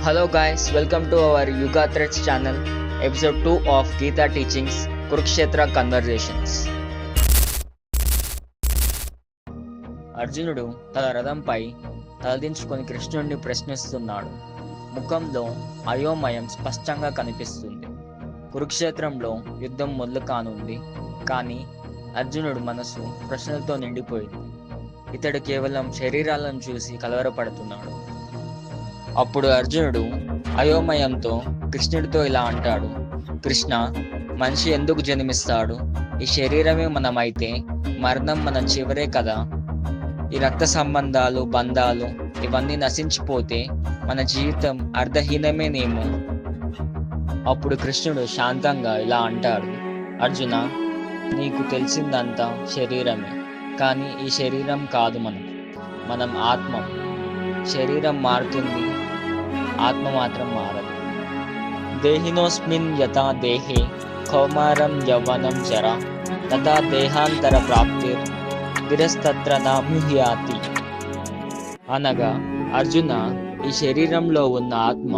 Hello guys, welcome to our Yuga Threads channel, episode 2 of Gita Teachings, Kurukshetra Conversations. అర్జునుడు తన రథంపై తలదించుకొని కృష్ణుడిని ప్రశ్నిస్తున్నాడు. ముఖంలో అయోమయం స్పష్టంగా కనిపిస్తుంది. కురుక్షేత్రంలో యుద్ధం మొదలు కానుంది, కానీ అర్జునుడు మనసు ప్రశ్నలతో నిండిపోయింది. ఇతడు కేవలం శరీరాలను చూసి కలవరపడుతున్నాడు. అప్పుడు అర్జునుడు అయోమయంతో కృష్ణుడితో ఇలా అంటాడు: కృష్ణ, మనిషి ఎందుకు జన్మిస్తాడు? ఈ శరీరమే మనమైతే మరణం మన చివరే కదా. ఈ రక్త సంబంధాలు, బంధాలు ఇవన్నీ నశించిపోతే మన జీవితం అర్ధహీనమేనేమో. అప్పుడు కృష్ణుడు శాంతంగా ఇలా అంటాడు: అర్జున, నీకు తెలిసిందంతా శరీరమే, కానీ ఈ శరీరం కాదు మనం ఆత్మ. శరీరం మారుతుంది, ఆత్మ మాత్రం మారదు. దేహినోస్మిన్ యథా దేహే కౌమారం యవ్వనం జరా తథా దేహాంతర ప్రాప్తిర్ విరస్తత్ర నాముహ్యాతి. అనగా, అర్జున, ఈ శరీరంలో ఉన్న ఆత్మ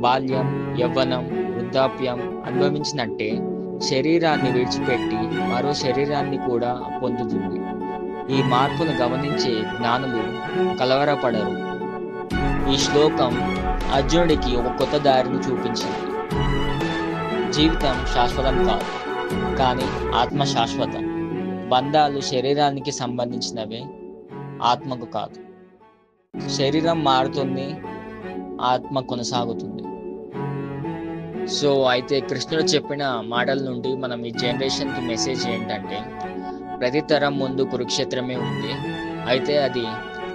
బాల్యం, యవ్వనం, వృద్ధాప్యం అనుభవించినట్టే శరీరాన్ని విడిచిపెట్టి మరో శరీరాన్ని కూడా పొందుతుంది. ఈ మార్పును గమనించే జ్ఞానులు కలవరపడరు. ఈ శ్లోకం అర్జునుడికి ఒక కొత్త దారిని చూపించింది. జీవితం శాశ్వతం కాదు, కానీ ఆత్మ శాశ్వతం. బంధాలు శరీరానికి సంబంధించినవే, ఆత్మకు కాదు. శరీరం మారుతుంది, ఆత్మ కొనసాగుతుంది. సో అయితే కృష్ణుడు చెప్పిన మాటల నుండి మనం ఈ జనరేషన్కి మెసేజ్ ఏంటంటే, ప్రతి తరం ముందు కురుక్షేత్రమే ఉంది. అయితే అది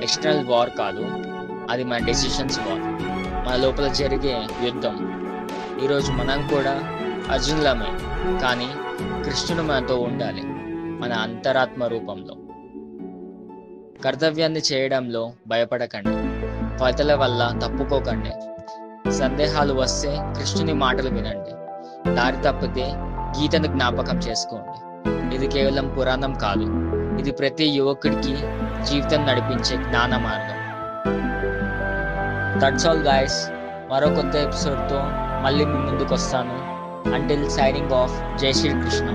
ఎక్స్టర్నల్ వార్ కాదు, అది మన డెసిషన్స్ వార్, మన లోపల జరిగే యుద్ధం. ఈరోజు మనం కూడా అర్జునులమే, కానీ కృష్ణుడు మనతో ఉండాలి, మన అంతరాత్మ రూపంలో. కర్తవ్యాన్ని చేయడంలో భయపడకండి, ఫలితాల వల్ల తప్పుకోకండి. సందేహాలు వస్తే కృష్ణుని మాటలు వినండి. దారి తప్పితే గీతను జ్ఞాపకం చేసుకోండి. ఇది కేవలం పురాణం కాదు, ఇది ప్రతి యువకుడికి జీవితం నడిపించే జ్ఞాన మార్గం. That's all guys. మరో కొత్త ఎపిసోడ్తో మళ్ళీ మీ ముందుకు వస్తాను. అంటిల్ సైనింగ్ ఆఫ్, జై శ్రీ కృష్ణ.